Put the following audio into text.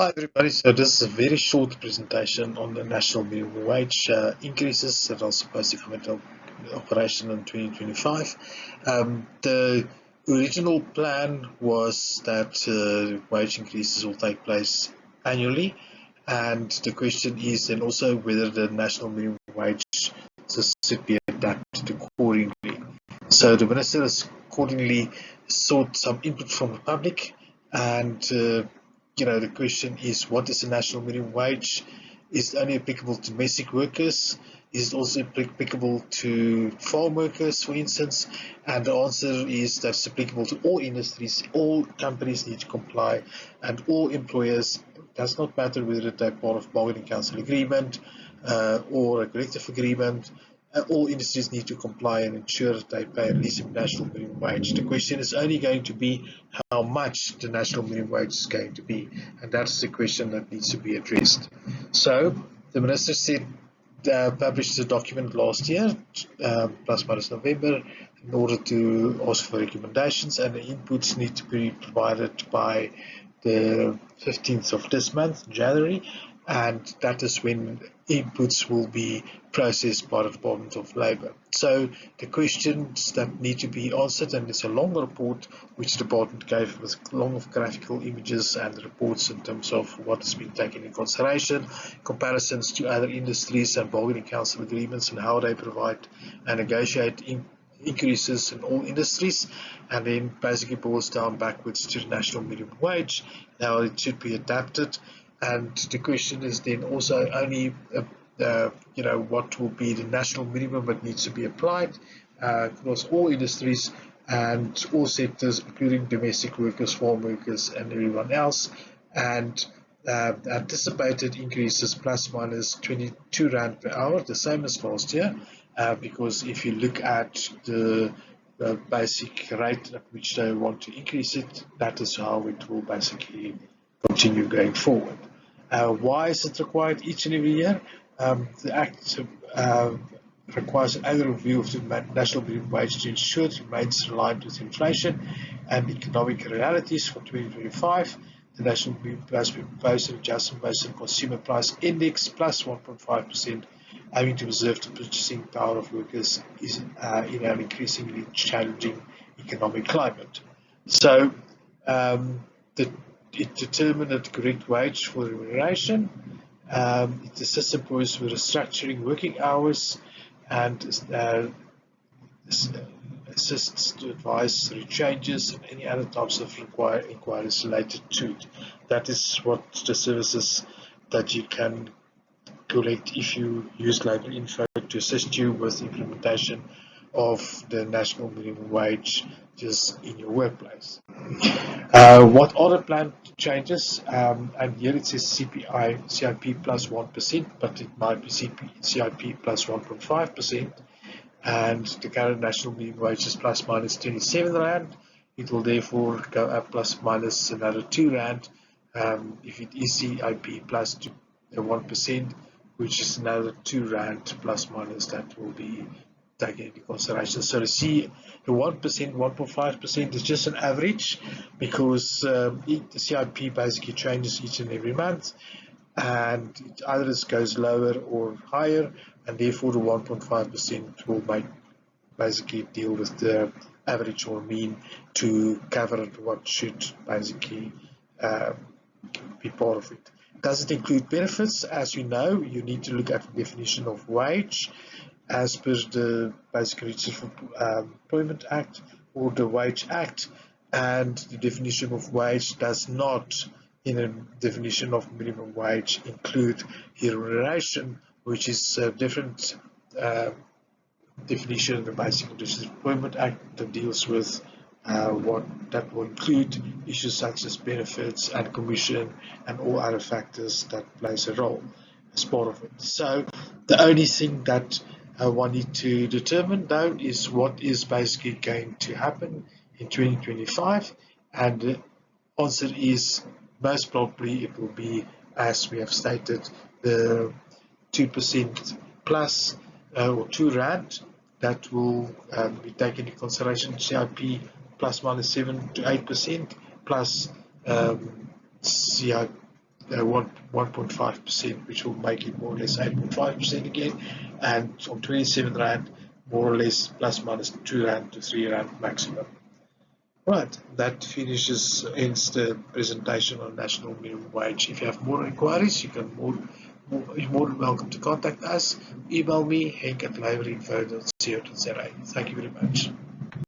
Hi everybody, so this is a very short presentation on the national minimum wage increases that are supposed to come into operation in 2025. The original plan was that wage increases will take place annually, and the question is then also whether the national minimum wage should be adapted accordingly. So the minister has accordingly sought some input from the public, and the question is, what is the national minimum wage? Is it only applicable to domestic workers? Is it also applicable to farm workers, for instance? And the answer is that it's applicable to all industries. All companies need to comply, and all employers, does not matter whether they're part of bargaining council agreement or a collective agreement. All industries need to comply and ensure that they pay at least a national minimum wage. The question is only going to be how much the national minimum wage is going to be, and that's the question that needs to be addressed. So the minister said published a document last year, plus minus November, in order to ask for recommendations, and the inputs need to be provided by the 15th of this month, January, and that is when inputs will be processed by the Department of Labour. So the questions that need to be answered, and it's a long report which the department gave with long graphical images and reports in terms of what has been taken in consideration, comparisons to other industries and bargaining council agreements and how they provide and negotiate increases in all industries, and then basically boils down backwards to the national minimum wage. Now it should be adapted, and the question is then also only what will be the national minimum that needs to be applied across all industries and all sectors, including domestic workers, farm workers, and everyone else. And anticipated increases plus minus 22 Rand per hour, the same as last year, because if you look at the basic rate at which they want to increase it, that is how it will basically continue going forward. Why is it required each and every year? The Act requires an annual review of the national minimum wage to ensure it remains aligned with inflation and economic realities for 2025. The national minimum wage proposed an adjustment based on consumer price index plus 1.5%, aiming to preserve the purchasing power of workers in an increasingly challenging economic climate. So it determined the correct wage for remuneration. It assists employers with restructuring working hours and assists to advise through changes and any other types of inquiries related to it. That is what the services that you can collect if you use Labour Info to assist you with implementation of the national minimum wage just in your workplace. What are the planned changes? And here it says CIP plus 1%, but it might be CIP plus 1.5%. And the current national minimum wage is plus minus 27 Rand. It will therefore go up plus minus another 2 Rand if it is CIP plus 1%, which is another 2 Rand plus minus that will be taken into consideration. So the 1%, 1.5% is just an average, because the CIP basically changes each and every month, and it either goes lower or higher, and therefore the 1.5% will basically deal with the average or mean to cover what should basically be part of it. Does it include benefits? As you know, you need to look at the definition of wage as per the Basic Wages for Employment Act or the Wage Act, and the definition of wage does not, in a definition of minimum wage, include remuneration, which is a different definition in the Basic Wages for Employment Act that deals with what that will include issues such as benefits and commission and all other factors that plays a role as part of it. So the only thing that one need to determine though is what is basically going to happen in 2025, and the answer is most probably it will be, as we have stated, the 2% plus or 2 Rand that will be taken into consideration, CIP plus minus 7 to 8% plus CIP 1.5%, which will make it more or less 8.5% again, and from 27 Rand, more or less plus minus 2 Rand to 3 Rand maximum. Right, that ends the presentation on national minimum wage. If you have more inquiries, you're more than welcome to contact us. Email me, henk@laborinfo.co.za. Thank you very much.